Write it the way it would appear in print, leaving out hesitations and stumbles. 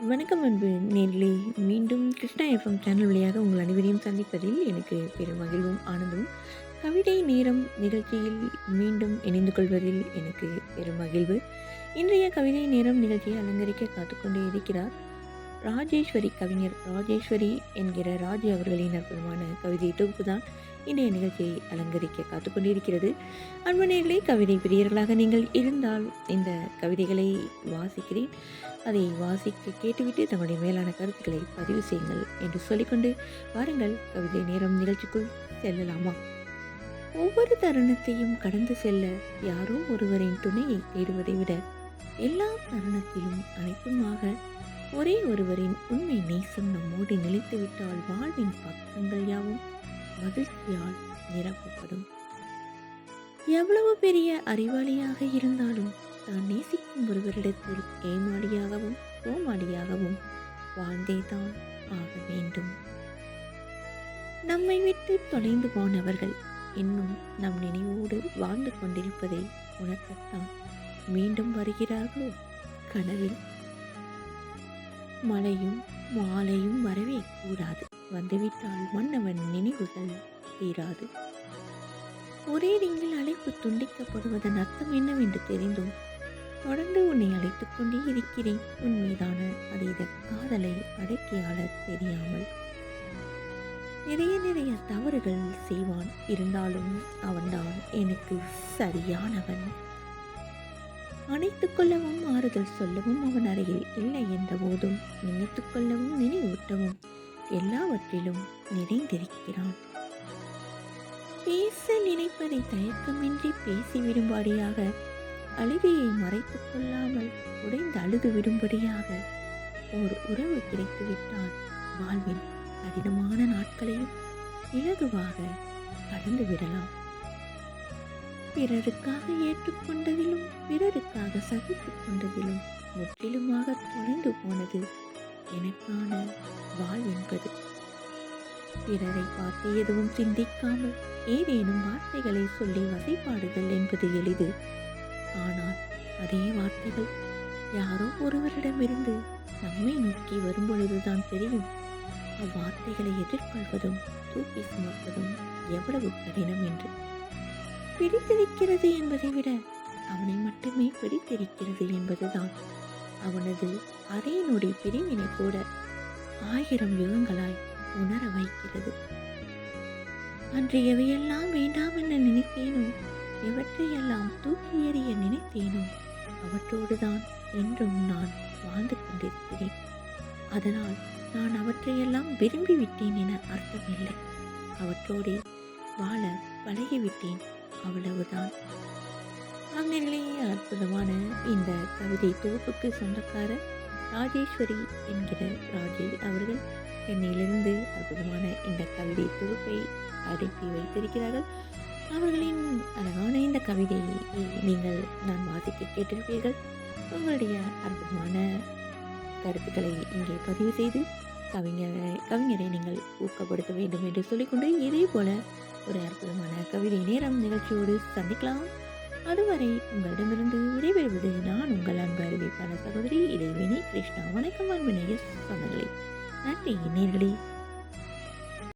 வணக்கம் அன்பு நேர்களே. மீண்டும் கிருஷ்ணா எஃப்எம் சேனல் வழியாக உங்கள் அனைவரையும் சந்திப்பதில் எனக்கு பெரும் மகிழ்வும் ஆனந்தமும். கவிதை நேரம் நிகழ்ச்சியில் மீண்டும் இணைந்து கொள்வதில் எனக்கு பெரும் மகிழ்வு. இன்றைய கவிதை நேரம் நிகழ்ச்சியை அலங்கரிக்க காத்துக்கொண்டே இருக்கிறார் ராஜேஸ்வரி. கவிஞர் ராஜேஸ்வரி என்கிற ராஜ் அவர்களின் அற்புதமான கவிதை தொகுப்பு தான் இன்றைய நிகழ்ச்சியை அலங்கரிக்க காத்துக்கொண்டிருக்கிறது. அன்பனேர்களே, கவிதை பிரியர்களாக நீங்கள் இருந்தால் இந்த கவிதைகளை வாசிக்கிறேன். அதை வாசிக்க கேட்டுவிட்டு தங்களுடைய மேலான கருத்துக்களை பதிவு செய்யுங்கள் என்று சொல்லிக்கொண்டு வாருங்கள் கவிதை நேரம் நிகழ்ச்சிக்குள் செல்லலாமா? ஒவ்வொரு தருணத்தையும் கடந்து செல்ல யாரோ ஒருவரின் துணையை தேடுவதை விட எல்லா தருணத்திலும் அனைத்துமாக ஒரே ஒருவரின் உண்மை நேசம் நம்மோடு நிலைத்துவிட்டால் வாழ்வின் பக்கங்கள் யாவும் மகிழ்ச்சியால் நிரப்பப்படும். எவ்வளவு பெரிய அறிவாளியாக இருந்தாலும் தான் நேசிக்கும் ஒருவரிடத்தில் ஏமாளியாகவும் கோமாளியாகவும் வாழ்ந்தேதான் ஆக வேண்டும். நம்மை விட்டு தொலைந்து போனவர்கள் இன்னும் நம் நினைவோடு வாழ்ந்து கொண்டிருப்பதை உணர்த்தத்தான் மீண்டும் வருகிறார்களோ கனவில். மழையும் மாலையும் வரவே கூடாது, வந்துவிட்டால் மன்னவன் நினைவுகள் தீராது. ஒரே ரிங்கில் அழைப்பு துண்டிக்கப்படுவதன் அர்த்தம் என்னவென்று தெரிந்தும் தொடர்ந்து உன்னை அழைத்துக் கொண்டே இருக்கிறேன். உன் மீதான அதீத காதலை அடக்கியாள தெரியாமல். நிறைய தவறுகள் செய்வான், இருந்தாலும் அவன்தான் எனக்கு சரியானவன். அணைத்துக் கொள்ளவும் ஆறுதல் சொல்லவும் அவன் அருகில் இல்லை என்ற போதும் நினைத்துக் கொள்ளவும் நினைவூட்டவும் எல்லாவற்றிலும் நிறைந்திருக்கிறான். பேச நினைப்பதை தயக்கமின்றி பேசிவிடும்படியாக, அழுகையை மறைத்துக் கொள்ளாமல் உடைந்து அழுது விடும்படியாக ஓர் உறவு கிடைத்துவிட்டால் வாழ்வின் கடினமான நாட்களையும் இலகுவாக கடந்து விடலாம். பிறருக்காக ஏற்றுக்கொண்டதிலும் பிறருக்காக சகித்துக் கொண்டதிலும் முற்றிலுமாக தொலைந்து போனது எனக்கான வாழ்வென்பது. பிறரை பார்த்து எதுவும் சிந்திக்காமல் ஏதேனும் வார்த்தைகளை சொல்லி வசைப்பாடுதல் என்பது எளிது. ஆனால் அதே வார்த்தைகள் யாரோ ஒருவரிடமிருந்து நம்மை நோக்கி வரும்பொழுதுதான் தெரியும் அவ்வார்த்தைகளை எதிர்கொள்வதும் தூக்கி சுமப்பதும் எவ்வளவு கடினம் என்று. பிடித்திருக்கிறது என்பதை விட அவனை மட்டுமே பிடித்திருக்கிறது என்பதுதான் அவனது அரை நொடி பிரிவினை கூட 1000 யுகங்களாய் உணர வைக்கிறது. அன்று எவையெல்லாம் வேண்டாம் என நினைத்தேனோ, எவற்றையெல்லாம் தூக்கி எறிய நினைத்தேனோ, அவற்றோடுதான் என்றும் நான் வாழ்ந்து கொண்டிருக்கிறேன். அதனால் நான் அவற்றையெல்லாம் விரும்பிவிட்டேன் என அர்த்தமில்லை. அவற்றோடே வாழ பழகிவிட்டேன், அவ்வளவுதான். அங்கனிலேயே அற்புதமான இந்த கவிதை தொகுப்புக்கு சொந்தக்காரர் ராஜேஸ்வரி என்கிற ராஜே அவர்கள் சென்னையிலிருந்து அற்புதமான இந்த கவிதை தொகுப்பை அனுப்பி வைத்திருக்கிறார்கள். அவர்களின் அழகான இந்த கவிதையை நீங்கள் நான் வாசிக்க கேட்டிருப்பீர்கள். உங்களுடைய அற்புதமான கருத்துக்களை இங்கே பதிவு செய்து கவிஞரை நீங்கள் ஊக்கப்படுத்த வேண்டும் என்று சொல்லிக்கொண்டு இதே போல ஒரு அற்புதமான கவிதை நேரம் நிகழ்ச்சியோடு சந்திக்கலாம். அதுவரை உங்களிடமிருந்து விடைபெறுவது நான் உங்கள் அன்பு அறிவிப்பாளர் சகோதரி இறைவேணி கிருஷ்ணா. வணக்கம் அன்பு நேய சொந்தங்களே, நன்றி நேயர்களே.